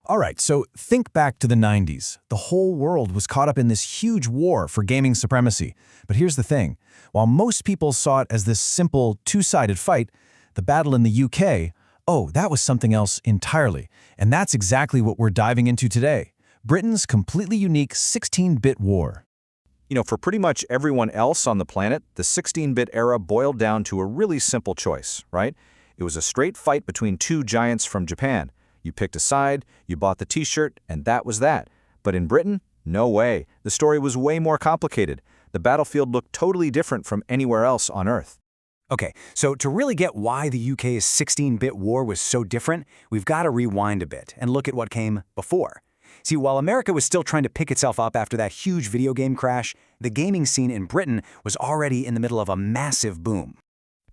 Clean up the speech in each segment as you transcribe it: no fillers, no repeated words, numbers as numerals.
All right, so think back to the 90s. The whole world was caught up in this huge war for gaming supremacy. But here's the thing. While most people saw it as this simple, two-sided fight, the battle in the UK, oh, that was something else entirely. And that's exactly what we're diving into today. Britain's completely unique 16-bit war. For pretty much everyone else on the planet, the 16-bit era boiled down to a really simple choice, right? It was a straight fight between two giants from Japan. You picked a side, you bought the t-shirt, and that was that. But in Britain, no way. The story was way more complicated. The battlefield looked totally different from anywhere else on Earth. Okay, so to really get why the UK's 16-bit war was so different, we've got to rewind a bit and look at what came before. See, while America was still trying to pick itself up after that huge video game crash, the gaming scene in Britain was already in the middle of a massive boom.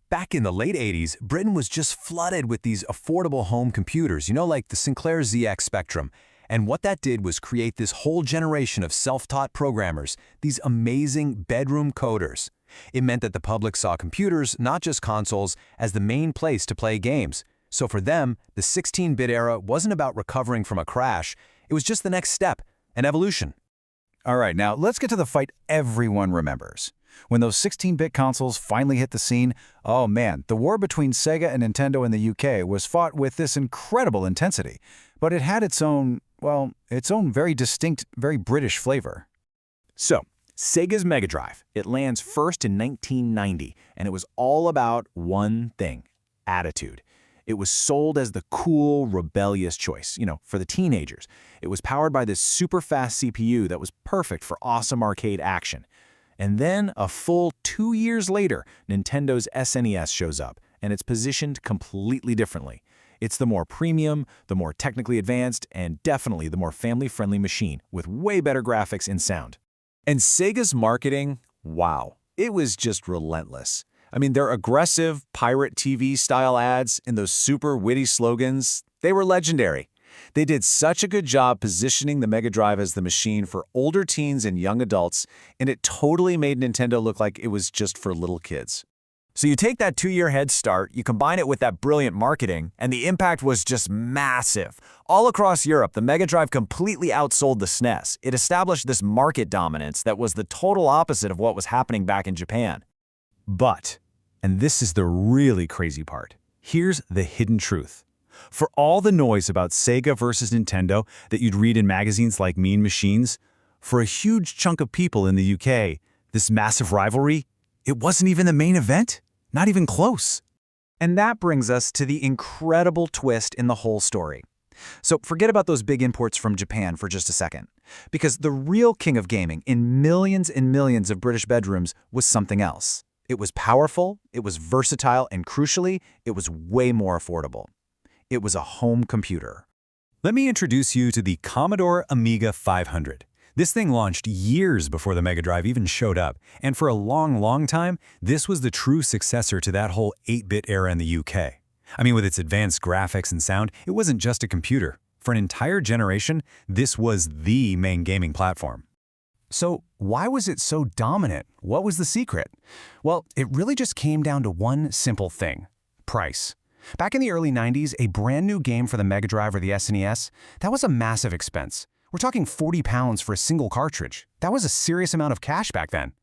Back in the late 80s, Britain was just flooded with these affordable home computers, like the Sinclair ZX Spectrum. And what that did was create this whole generation of self-taught programmers, these amazing bedroom coders. It meant that the public saw computers, not just consoles, as the main place to play games. So for them, the 16-bit era wasn't about recovering from a crash. It was just the next step, an evolution. All right, now let's get to the fight everyone remembers. When those 16-bit consoles finally hit the scene, oh man, the war between Sega and Nintendo in the UK was fought with this incredible intensity. But it had its own very distinct, very British flavor. So, Sega's Mega Drive, it lands first in 1990, and it was all about one thing: attitude. It was sold as the cool, rebellious choice, for the teenagers. It was powered by this super fast CPU that was perfect for awesome arcade action. And then, a full 2 years later, Nintendo's SNES shows up, and it's positioned completely differently. It's the more premium, the more technically advanced, and definitely the more family-friendly machine, with way better graphics and sound. And Sega's marketing, wow, it was just relentless. I mean, their aggressive pirate TV-style ads and those super witty slogans, they were legendary. They did such a good job positioning the Mega Drive as the machine for older teens and young adults, and it totally made Nintendo look like it was just for little kids. So you take that 2-year head start, you combine it with that brilliant marketing, and the impact was just massive. All across Europe, the Mega Drive completely outsold the SNES. It established this market dominance that was the total opposite of what was happening back in Japan. But, and this is the really crazy part, here's the hidden truth. For all the noise about Sega versus Nintendo that you'd read in magazines like Mean Machines, for a huge chunk of people in the UK, this massive rivalry, it wasn't even the main event, not even close. And that brings us to the incredible twist in the whole story. So forget about those big imports from Japan for just a second, because the real king of gaming in millions and millions of British bedrooms was something else. It was powerful, it was versatile, and crucially, it was way more affordable. It was a home computer. Let me introduce you to the Commodore Amiga 500. This thing launched years before the Mega Drive even showed up, and for a long time, this was the true successor to that whole 8-bit era in the UK. I mean, with its advanced graphics and sound, it wasn't just a computer. For an entire generation, this was the main gaming platform. So why was it so dominant? What was the secret? Well, it really just came down to one simple thing: price. Back in the early 90s, a brand new game for the Mega Drive or the SNES, that was a massive expense. We're talking £40 for a single cartridge. That was a serious amount of cash back then.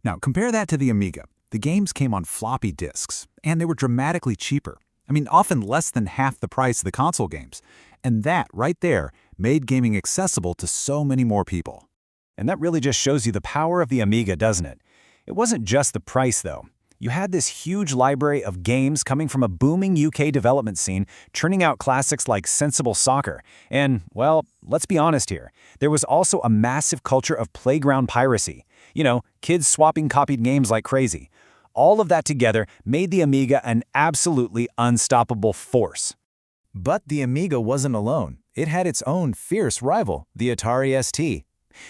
Now, compare that to the Amiga. The games came on floppy disks, and they were dramatically cheaper. I mean, often less than half the price of the console games. And that, right there, made gaming accessible to so many more people. And that really just shows you the power of the Amiga, doesn't it? It wasn't just the price, though. You had this huge library of games coming from a booming UK development scene, churning out classics like Sensible Soccer. And, well, let's be honest here, there was also a massive culture of playground piracy. Kids swapping copied games like crazy. All of that together made the Amiga an absolutely unstoppable force. But the Amiga wasn't alone. It had its own fierce rival, the Atari ST.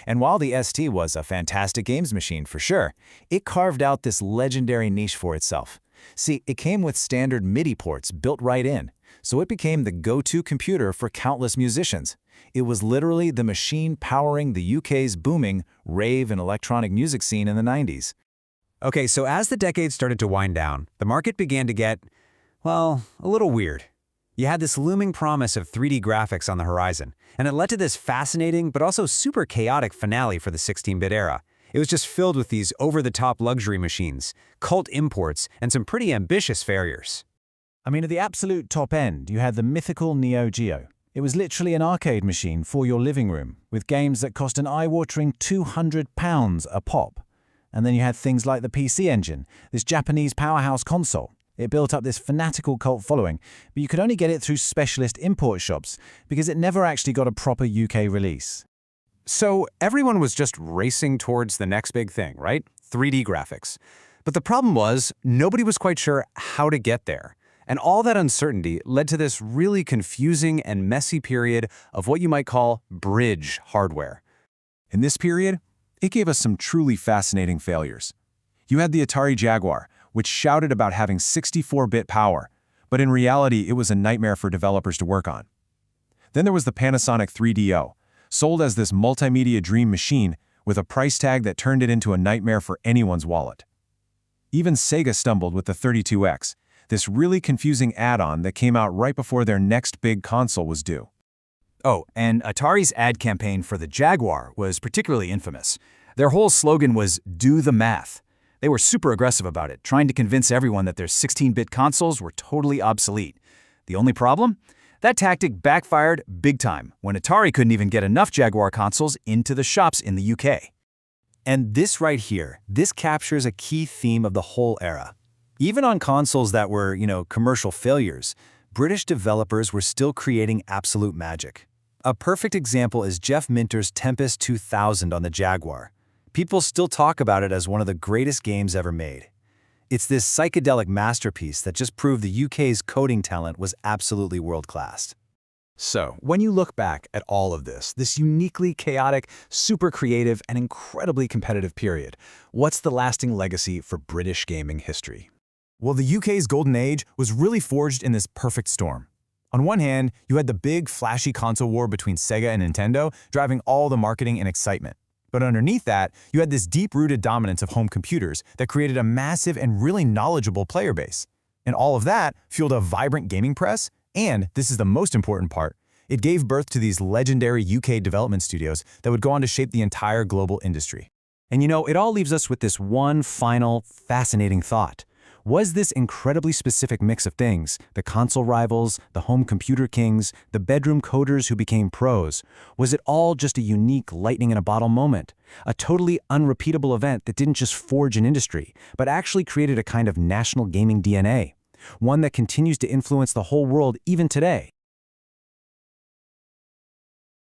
And while the ST was a fantastic games machine for sure, it carved out this legendary niche for itself. See, it came with standard MIDI ports built right in, so it became the go-to computer for countless musicians. It was literally the machine powering the UK's booming rave and electronic music scene in the 90s. Okay, so as the decade started to wind down, the market began to get, well, a little weird. You had this looming promise of 3D graphics on the horizon, and it led to this fascinating but also super chaotic finale for the 16-bit era. It was just filled with these over-the-top luxury machines, cult imports, and some pretty ambitious failures. I mean, at the absolute top end, you had the mythical Neo Geo. It was literally an arcade machine for your living room, with games that cost an eye-watering £200 a pop. And then you had things like the PC Engine, this Japanese powerhouse console. It built up this fanatical cult following, but you could only get it through specialist import shops because it never actually got a proper UK release. So everyone was just racing towards the next big thing, right? 3D graphics. But the problem was, nobody was quite sure how to get there. And all that uncertainty led to this really confusing and messy period of what you might call bridge hardware. In this period, it gave us some truly fascinating failures. You had the Atari Jaguar, which shouted about having 64-bit power, but in reality it was a nightmare for developers to work on. Then there was the Panasonic 3DO, sold as this multimedia dream machine with a price tag that turned it into a nightmare for anyone's wallet. Even Sega stumbled with the 32X, this really confusing add-on that came out right before their next big console was due. Oh, and Atari's ad campaign for the Jaguar was particularly infamous. Their whole slogan was, "Do the math." They were super aggressive about it, trying to convince everyone that their 16-bit consoles were totally obsolete. The only problem? That tactic backfired big time when Atari couldn't even get enough Jaguar consoles into the shops in the UK. And this right here, this captures a key theme of the whole era. Even on consoles that were, commercial failures, British developers were still creating absolute magic. A perfect example is Jeff Minter's Tempest 2000 on the Jaguar. People still talk about it as one of the greatest games ever made. It's this psychedelic masterpiece that just proved the UK's coding talent was absolutely world-class. So, when you look back at all of this uniquely chaotic, super creative, and incredibly competitive period, what's the lasting legacy for British gaming history? Well, the UK's golden age was really forged in this perfect storm. On one hand, you had the big, flashy console war between Sega and Nintendo, driving all the marketing and excitement. But underneath that, you had this deep-rooted dominance of home computers that created a massive and really knowledgeable player base. And all of that fueled a vibrant gaming press, and, this is the most important part, it gave birth to these legendary UK development studios that would go on to shape the entire global industry. And it all leaves us with this one final, fascinating thought. Was this incredibly specific mix of things, the console rivals, the home computer kings, the bedroom coders who became pros, was it all just a unique lightning-in-a-bottle moment? A totally unrepeatable event that didn't just forge an industry, but actually created a kind of national gaming DNA? One that continues to influence the whole world even today?